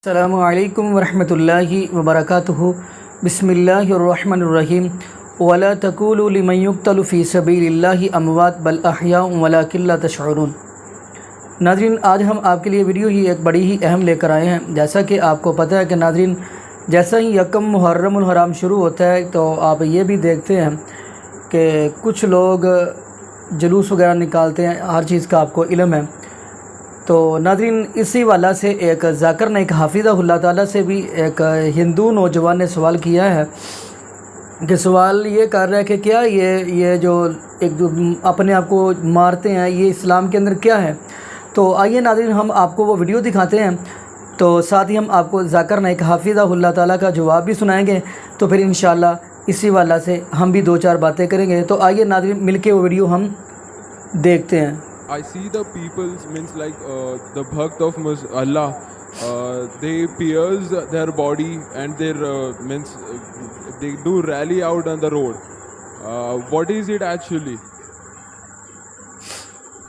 السلام علیکم ورحمۃ اللہ وبرکاتہ۔ بسم اللہ الرحمن الرحیم۔ ولا تقولوا لمن يقتل في سبيل الله اموات بل احیاء ولکن لا تشعرون۔ ناظرین، آج ہم آپ کے لیے ویڈیو ہی ایک بڑی ہی اہم لے کر آئے ہیں۔ جیسا کہ آپ کو پتہ ہے کہ ناظرین، جیسا ہی یکم محرم الحرام شروع ہوتا ہے تو آپ یہ بھی دیکھتے ہیں کہ کچھ لوگ جلوس وغیرہ نکالتے ہیں، ہر چیز کا آپ کو علم ہے۔ تو ناظرین، اسی والا سے ایک ذاکر نے ایک حافظہ اللہ تعالیٰ سے بھی ایک ہندو نوجوان نے سوال کیا ہے کہ سوال یہ کر رہا ہے کہ کیا یہ جو ایک جو اپنے آپ کو مارتے ہیں یہ اسلام کے اندر کیا ہے؟ تو آئیے ناظرین، ہم آپ کو وہ ویڈیو دکھاتے ہیں، تو ساتھ ہی ہم آپ کو ذاکر نے ایک حافظہ اللہ تعالیٰ کا جواب بھی سنائیں گے، تو پھر انشاءاللہ اسی والا سے ہم بھی دو چار باتیں کریں گے۔ تو آئیے ناظرین، مل کے وہ ویڈیو ہم دیکھتے ہیں۔ I see the people's means like the bhakt of Allah, they pierce their body and their means they do rally out on the road. What is it actually?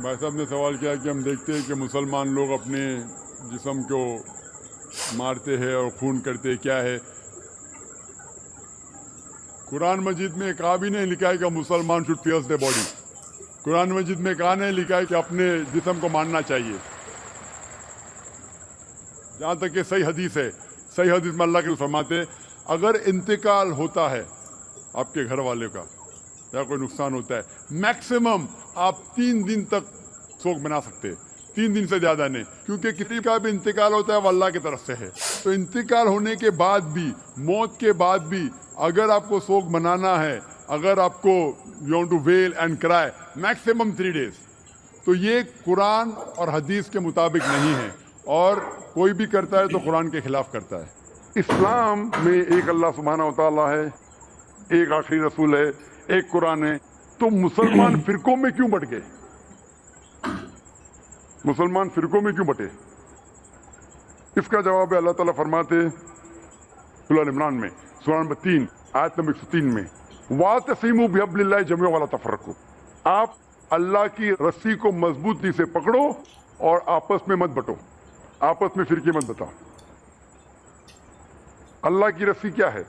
بھائی صاحب نے سوال کیا کہ ہم دیکھتے ہیں کہ مسلمان لوگ اپنے جسم کو مارتے ہیں اور خون کرتے کیا ہے؟ قرآن مجید میں کہا بھی نہیں لکھا ہے کہ مسلمان should pierce their body۔ قرآن مجید میں کہا نہیں لکھا ہے کہ اپنے جسم کو مارنا چاہیے۔ جہاں تک کہ صحیح حدیث ہے، صحیح حدیث میں اللہ کے فرماتے ہیں اگر انتقال ہوتا ہے آپ کے گھر والے کا یا کوئی نقصان ہوتا ہے، میکسیمم آپ 3 دن تک سوگ بنا سکتے ہیں، 3 دن سے زیادہ نہیں، کیونکہ کسی کا بھی انتقال ہوتا ہے وہ اللہ کی طرف سے ہے۔ تو انتقال ہونے کے بعد بھی، موت کے بعد بھی اگر آپ کو سوگ منانا ہے، اگر آپ کو you want to wail and cry maximum 3 days، تو یہ قرآن اور حدیث کے مطابق نہیں ہے، اور کوئی بھی کرتا ہے تو قرآن کے خلاف کرتا ہے۔ اسلام میں ایک اللہ سبحانہ و تعالیٰ ہے، ایک آخری رسول ہے، ایک قرآن ہے، تو مسلمان فرقوں میں کیوں بٹ گئے؟ مسلمان فرقوں میں کیوں بٹے؟ اس کا جواب ہے اللہ تعالیٰ فرماتے سورہ عمران میں، سورہ نمبر 3 آیت نمبر 103 میں، وَاعْتَصِمُوا بِحَبْلِ اللَّهِ جَمِيعًا وَلَا تَفَرَّقُوا۔ آپ اللہ کی رسی کو مضبوطی سے پکڑو اور آپس میں مت بٹو، آپس میں فرقے مت بتاؤ۔ اللہ کی رسی کیا ہے؟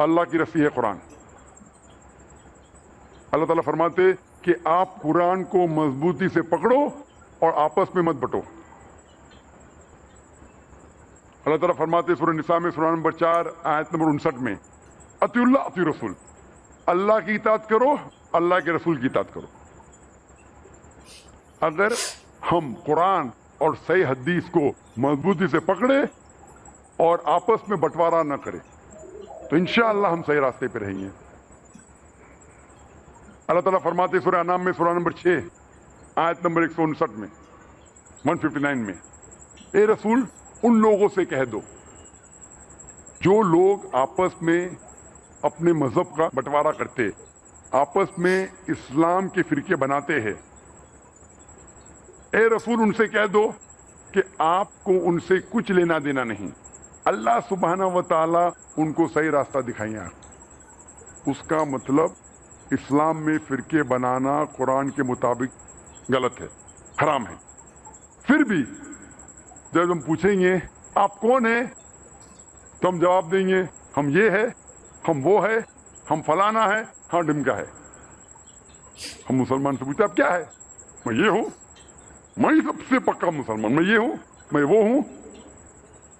اللہ کی رسی ہے قرآن۔ اللہ تعالیٰ فرماتے کہ آپ قرآن کو مضبوطی سے پکڑو اور آپس میں مت بٹو۔ اللہ تعالیٰ فرماتے سورہ نساء میں سورہ نمبر 4 آیت نمبر 59 میں، اطیعوا اللہ اطیعوا الرسول، اللہ کی اطاعت کرو، اللہ کے رسول کی اطاعت کرو۔ اگر ہم قرآن اور صحیح حدیث کو مضبوطی سے پکڑے اور آپس میں بٹوارا نہ کرے تو انشاءاللہ ہم صحیح راستے پہ رہیں گے۔ اللہ تعالیٰ فرماتے سورہ انعام میں سورہ نمبر 6 آیت نمبر 159 میں، 159 میں، اے رسول ان لوگوں سے کہہ دو جو لوگ آپس میں اپنے مذہب کا بٹوارا کرتے، آپس میں اسلام کے فرقے بناتے ہیں، اے رسول ان سے کہہ دو کہ آپ کو ان سے کچھ لینا دینا نہیں، اللہ سبحانہ و تعالیٰ ان کو صحیح راستہ دکھائیں۔ اس کا مطلب اسلام میں فرقے بنانا قرآن کے مطابق غلط ہے، حرام ہے۔ پھر بھی جب ہم پوچھیں گے آپ کون ہیں تو ہم جواب دیں گے ہم یہ ہے، ہم وہ ہے، ہم فلانا ہے، ہاں ڈمکا ہے۔ ہم مسلمان سے پوچھتے آپ کیا ہے؟ میں یہ ہوں، میں سب سے پکا مسلمان، میں یہ ہوں، میں وہ ہوں،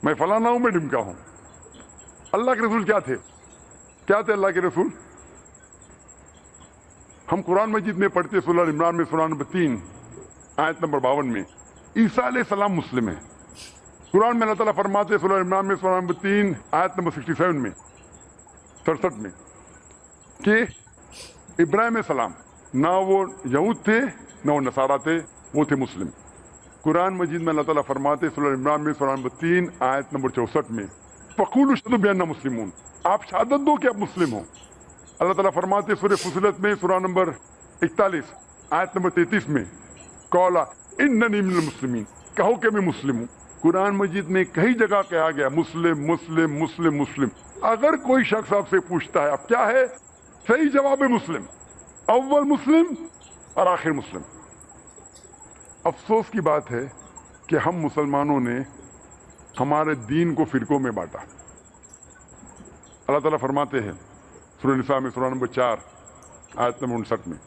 میں فلانا ہوں، میں ڈمکا ہوں۔ اللہ کے رسول کیا تھے؟ کیا تھے اللہ کے رسول؟ ہم قرآن مجید میں پڑھتے سورہ عمران میں سورہ نمبر 3 آیت نمبر 52 میں، عیسیٰ علیہ السلام مسلم ہے۔ قرآن میں اللہ تعالیٰ فرماتے سورہ عمران میں سورہ نمبر 3 آیت نمبر 67 میں، 67 میں، کہ ابراہیم علیہ السلام نہ وہ یہود تھے نہ وہ نصارہ تھے، وہ تھے مسلم۔ قرآن مجید میں اللہ تعالیٰ فرماتے سورہ عمران میں سورہ نمبر 3 آیت نمبر 64 میں، فَقُولُوا اشْهَدُوا بِأَنَّا مُسْلِمُونَ، آپ شہادت دو کہ آپ مسلم ہو۔ اللہ تعالیٰ فرماتے سورہ فصلت میں سورہ نمبر 41 آیت نمبر 33 میں، قَالَ إِنَّنِي مِنَ الْمُسْلِمِينَ، کہو کہ میں مسلم ہوں۔ قرآن مجید میں کئی جگہ کہا گیا مسلم مسلم مسلم مسلم۔ اگر کوئی شخص آپ سے پوچھتا ہے آپ کیا ہے، صحیح جواب ہے مسلم، اول مسلم اور آخر مسلم۔ افسوس کی بات ہے کہ ہم مسلمانوں نے ہمارے دین کو فرقوں میں بانٹا. اللہ تعالیٰ فرماتے ہیں سورہ نساء میں سورہ نمبر 4 آیت نمبر 59 میں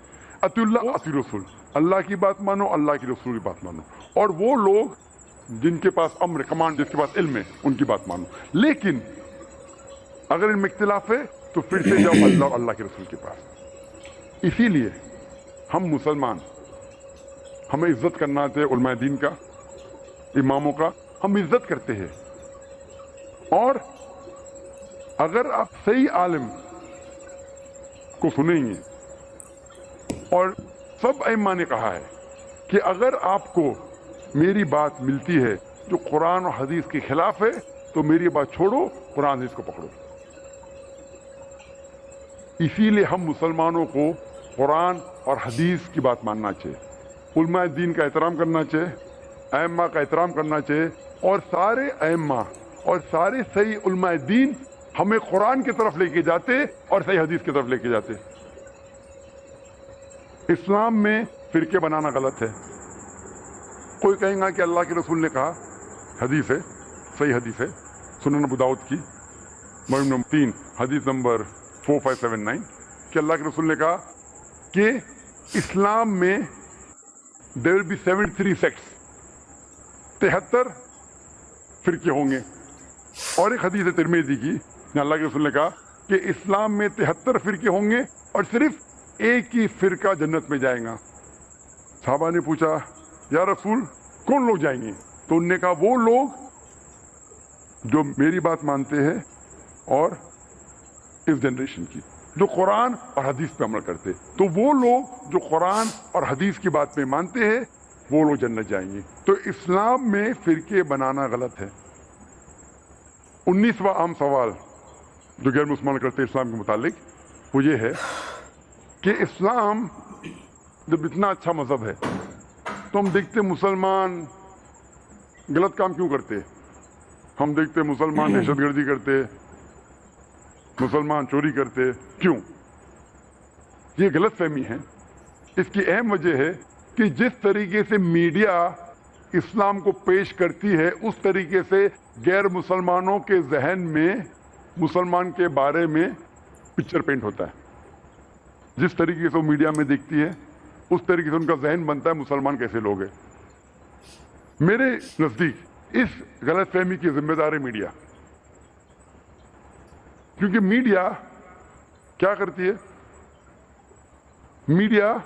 اطیعوا اللہ اطیعوا رسول، اللہ کی بات مانو، اللہ کی رسول کی بات مانو، اور وہ لوگ جن کے پاس امر کمانڈ، جس کے پاس علم ہے، ان کی بات مانو. لیکن اگر ان میں اختلاف ہے تو پھر سے جاؤ اللہ اور اللہ کے رسول کے پاس. اسی لیے ہم مسلمان، ہمیں عزت کرنا چاہیے علماء دین کا، اماموں کا ہم عزت کرتے ہیں. اور اگر آپ صحیح عالم کو سنیں گے، اور سب ائمہ نے کہا ہے کہ اگر آپ کو میری بات ملتی ہے جو قرآن اور حدیث کے خلاف ہے تو میری بات چھوڑو، قرآن حدیث کو پکڑو. اسی لیے ہم مسلمانوں کو قرآن اور حدیث کی بات ماننا چاہیے، علماء دین کا احترام کرنا چاہیے، ائمہ کا احترام کرنا چاہیے. اور سارے ائمہ اور سارے صحیح علماء دین ہمیں قرآن کی طرف لے کے جاتے اور صحیح حدیث کی طرف لے کے جاتے. اسلام میں فرقے بنانا غلط ہے. کوئی کہیں گا کہ اللہ کے رسول نے کہا، حدیث ہے، صحیح حدیث ہے سنن ابو داؤد کی مرم نمبر 3 حدیث نمبر 4579 کہ اللہ کے رسول نے کہا کہ اسلام میں there will be 73 sects، 73 فرقے ہوں گے. اور ایک حدیث ہے ترمذی کی جہاں اللہ کے رسول نے کہا کہ اسلام میں 73 فرقے ہوں گے اور صرف ایک ہی فرقہ جنت میں جائے گا. صحابہ نے پوچھا یا رسول کون لوگ جائیں گے؟ تو انہوں نے کہا وہ لوگ جو میری بات مانتے ہیں اور اس جنریشن کی جو قرآن اور حدیث پہ عمل کرتے. تو وہ لوگ جو قرآن اور حدیث کی بات پہ مانتے ہیں وہ لوگ جنت جائیں گے. تو اسلام میں فرقے بنانا غلط ہے. 19واں عام سوال جو غیر مسلمان کرتے اسلام کے متعلق وہ یہ ہے کہ اسلام جب اتنا اچھا مذہب ہے تو ہم دیکھتے مسلمان غلط کام کیوں کرتے؟ ہم دیکھتے مسلمان دہشت گردی کرتے، مسلمان چوری کرتے. کیوں؟ یہ غلط فہمی ہے. اس کی اہم وجہ ہے کہ جس طریقے سے میڈیا اسلام کو پیش کرتی ہے اس طریقے سے غیر مسلمانوں کے ذہن میں مسلمان کے بارے میں پکچر پینٹ ہوتا ہے. جس طریقے سے وہ میڈیا میں دیکھتی ہے اس طریقے سے ان کا ذہن بنتا ہے مسلمان کیسے لوگ ہیں. میرے نزدیک اس غلط فہمی کی ذمہ دار ہے میڈیا. کیونکہ میڈیا کیا کرتی ہے؟ Media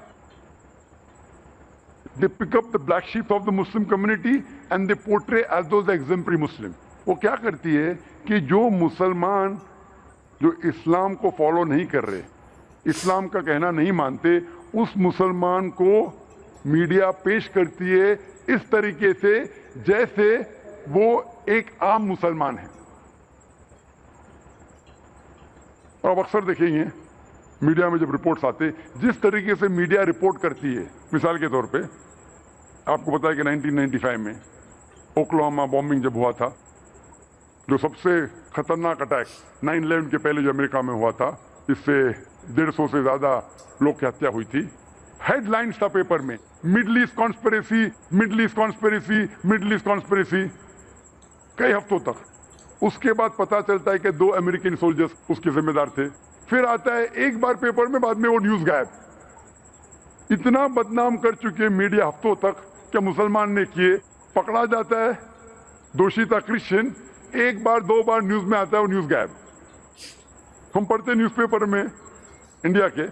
they pick up the black sheep of the Muslim community and they portray as those exemplary Muslim. وہ کیا کرتی ہے کہ جو مسلمان جو اسلام کو فالو نہیں کر رہے، اسلام کا کہنا نہیں مانتے، اس مسلمان کو میڈیا پیش کرتی ہے اس طریقے سے جیسے وہ ایک عام مسلمان ہے. اور آپ اکثر دیکھیں گے میڈیا میں جب رپورٹس آتے جس طریقے سے میڈیا رپورٹ کرتی ہے، مثال کے طور پہ آپ کو پتا ہے کہ 1995 میں اوکلاہوما بامبنگ جب ہوا تھا، جو سب سے خطرناک اٹیک 9/11 کے پہلے جو امریکہ میں ہوا تھا، اس سے 150 سے زیادہ لوگ کی ہتیا ہوئی تھی. ہیڈ لائنز تھا پیپر میں Middle East conspiracy, Middle East conspiracy, Middle East conspiracy کئی ہفتوں تک. اس کے بعد پتا چلتا ہے کہ 2 امریکن سولجرز اس کے ذمہ دار تھے. پھر آتا ہے ایک بار پیپر میں، بعد میں وہ نیوز غائب. اتنا بدنام کر چکے میڈیا ہفتوں تک کہ مسلمان نے کیے، پکڑا جاتا ہے دوشی تھا کرسچن، ایک بار 2 بار نیوز میں آتا ہے وہ نیوز غائب. ہم پڑھتے نیوز پیپر میں انڈیا کے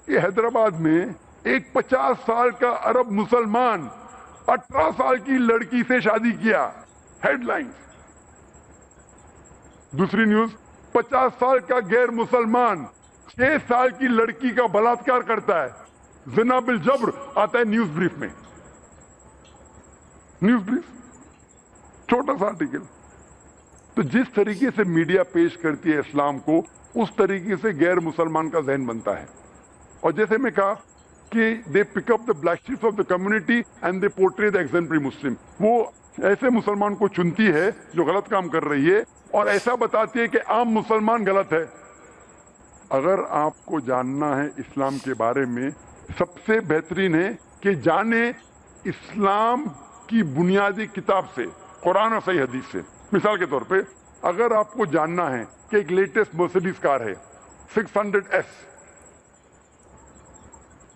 کہ حیدرآباد میں ایک 50 سال کا عرب مسلمان 18 سال کی لڑکی سے شادی کیا. Head lines. دوسری نیوز 50 سال کا غیر مسلمان 6 سال کی لڑکی کا بلاತ್ಕಾರ کرتا ہے، زنا بالجبر آتا ہے نیوز بریف میں. نیوز بریف چھوٹا سا آرٹیکل. تو جس طریقے سے میڈیا پیش کرتی ہے اسلام کو اس طریقے سے غیر مسلمان کا ذہن بنتا ہے. اور جیسے میں کہا کہ they pick up the black sheeps of the community and they portray the exemplary Muslim. وہ ایسے مسلمان کو چنتی ہے جو غلط کام کر رہی ہے اور ایسا بتاتی ہے کہ عام مسلمان غلط ہے. اگر آپ کو جاننا ہے اسلام کے بارے میں، سب سے بہترین ہے کہ جانیں اسلام کی بنیادی کتاب سے، قرآن اور صحیح حدیث سے۔ مثال کے طور پہ اگر آپ کو جاننا ہے کہ ایک لیٹسٹ مرسیڈیز کار ہے 600S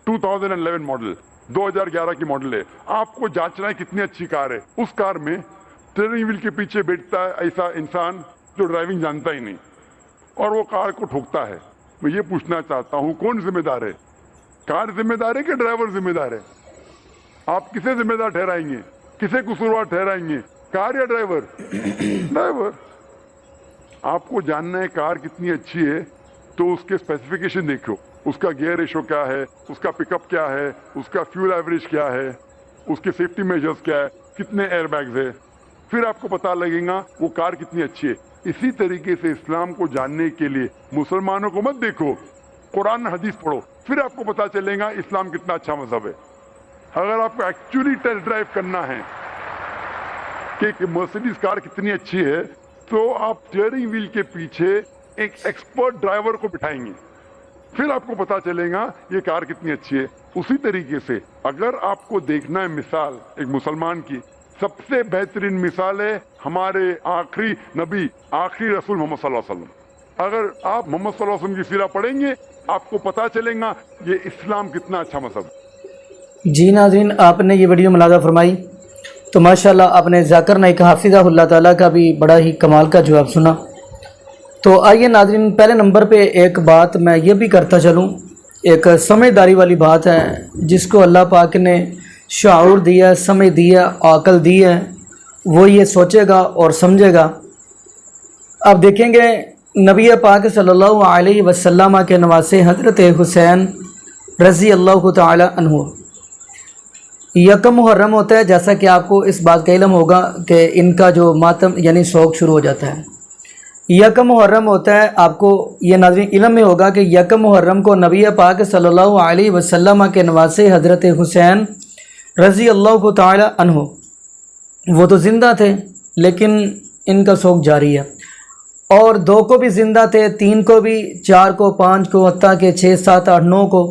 2011 ماڈل، 2011 کی ماڈل ہے، آپ کو جانچنا ہے کتنی اچھی کار ہے۔ اس کار میں اسٹیئرنگ ویل کے پیچھے بیٹھتا ہے ایسا انسان جو ڈرائیونگ جانتا ہی نہیں اور وہ کار کو ٹھوکتا ہے۔ میں یہ پوچھنا چاہتا ہوں کون ذمہ دار ہے؟ کار ذمہ دار ہے کہ ڈرائیور ذمہ دار ہے؟ آپ کسے ذمہ دار ٹھہرائیں گے؟ کسے قصوروار ٹھہرائیں گے، کار یا ڈرائیور؟ ڈرائیور۔ آپ کو جاننا ہے کار کتنی اچھی ہے تو اس کے اسپیسیفکیشن دیکھو، اس کا گیئر ریشو کیا ہے، اس کا پک اپ کیا ہے، اس کا فیول ایوریج کیا ہے، اس کے سیفٹی میجرز کیا ہے، کتنے ایئر بیگز ہے، پھر آپ کو پتہ لگے گا وہ کار کتنی اچھی ہے۔ اسی طریقے سے اسلام کو جاننے کے لیے مسلمانوں کو مت دیکھو، قرآن حدیث پڑھو، پھر آپ کو پتہ چلے گا اسلام کتنا اچھا مذہب ہے۔ اگر آپ کو ایکچولی ٹیسٹ ڈرائیو کرنا ہے کہ مرسیڈیز کار کتنی اچھی ہے تو آپ اسٹیئرنگ ویل کے پیچھے ایک ایکسپرٹ ڈرائیور کو بٹھائیں گے، پھر آپ کو پتہ چلے گا یہ کار کتنی اچھی ہے۔ اسی طریقے سے اگر آپ کو دیکھنا ہے مثال ایک مسلمان کی، سب سے بہترین مثال ہے ہمارے آخری نبی، آخری رسول محمد صلی اللہ علیہ وسلم۔ اگر آپ محمد صلی اللہ علیہ وسلم کی سیرہ پڑھیں گے آپ کو پتہ چلے گا یہ اسلام کتنا اچھا مذہب ہے۔ جی ناظرین، آپ نے یہ ویڈیو ملاحظہ فرمائی تو ماشاءاللہ آپ نے ذاکر نائک حافظہ اللہ تعالیٰ کا بھی بڑا ہی کمال کا جواب سنا۔ تو آئیے ناظرین، پہلے نمبر پہ ایک بات میں یہ بھی کرتا چلوں، ایک سمجھداری والی بات ہے جس کو اللہ پاک نے شعور دیا، سمجھ دیا، عقل دی ہے، وہ یہ سوچے گا اور سمجھے گا۔ آپ دیکھیں گے نبی پاک صلی اللہ علیہ وسلم کے نواسے حضرت حسین رضی اللہ تعالی عنہ، یکم محرم ہوتا ہے، جیسا کہ آپ کو اس بات کا علم ہوگا کہ ان کا جو ماتم یعنی سوگ شروع ہو جاتا ہے۔ یکم محرم ہوتا ہے، آپ کو یہ ناظرین علم میں ہوگا کہ یکم محرم کو نبی پاک صلی اللہ علیہ وسلم کے نواسے حضرت حسین رضی اللہ تعالی عنہ، وہ تو زندہ تھے لیکن ان کا سوگ جاری ہے، اور 2 کو بھی زندہ تھے، 3 کو بھی، 4 کو، 5 کو، حتیٰ کہ 6، 7، 8، 9 کو۔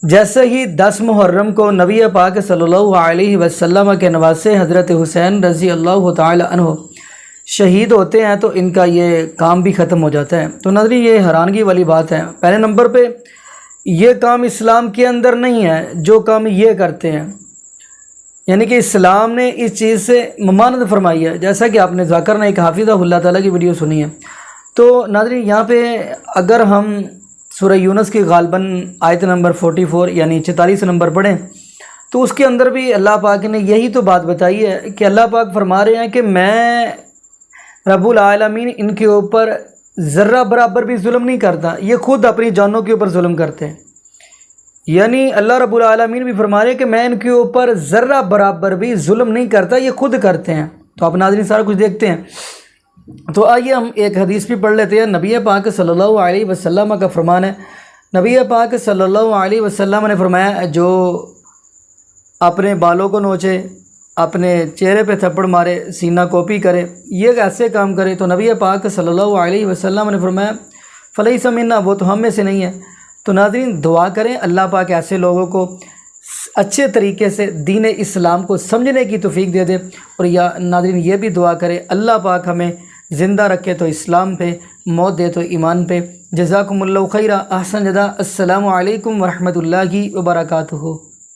جیسے ہی 10 محرم کو نبی پاک صلی اللہ علیہ وسلم کے نواسے حضرت حسین رضی اللہ تعالی عنہ شہید ہوتے ہیں تو ان کا یہ کام بھی ختم ہو جاتا ہے۔ تو ناظرین یہ حیرانگی والی بات ہے۔ پہلے نمبر پہ یہ کام اسلام کے اندر نہیں ہے جو کام یہ کرتے ہیں، یعنی کہ اسلام نے اس چیز سے ممانعت فرمائی ہے، جیسا کہ آپ نے ذاکر نائک حافظہ اللہ تعالیٰ کی ویڈیو سنی ہے۔ تو ناظرین یہاں پہ اگر ہم سورہ یونس کی غالباً آیت نمبر 44 یعنی 44 نمبر پڑھیں تو اس کے اندر بھی اللہ پاک نے یہی تو بات بتائی ہے کہ اللہ پاک فرما رہے ہیں کہ میں رب العالمین ان کے اوپر ذرہ برابر بھی ظلم نہیں کرتا، یہ خود اپنی جانوں کے اوپر ظلم کرتے ہیں۔ یعنی اللہ رب العالمین بھی فرما رہے ہیں کہ میں ان کے اوپر ذرہ برابر بھی ظلم نہیں کرتا، یہ خود کرتے ہیں۔ تو آپ ناظرین سارا کچھ دیکھتے ہیں۔ تو آئیے ہم ایک حدیث بھی پڑھ لیتے ہیں۔ نبی پاک صلی اللہ علیہ وسلم کا فرمان ہے، نبی پاک صلی اللہ علیہ وسلم نے فرمایا جو اپنے بالوں کو نوچے، اپنے چہرے پہ تھپڑ مارے، سینہ کوپی کرے، یہ ایسے کام کرے تو نبی پاک صلی اللہ علیہ وسلم نے فرمایا فلیس منا، وہ تو ہم میں سے نہیں ہے۔ تو ناظرین دعا کریں اللہ پاک ایسے لوگوں کو اچھے طریقے سے دین اسلام کو سمجھنے کی توفیق دے دے، اور یا ناظرین یہ بھی دعا کرے اللہ پاک ہمیں زندہ رکھے تو اسلام پہ، موت دے تو ایمان پہ۔ جزاکم اللہ خیرہ، احسن جزا۔ السلام علیکم ورحمۃ اللہ وبرکاتہ۔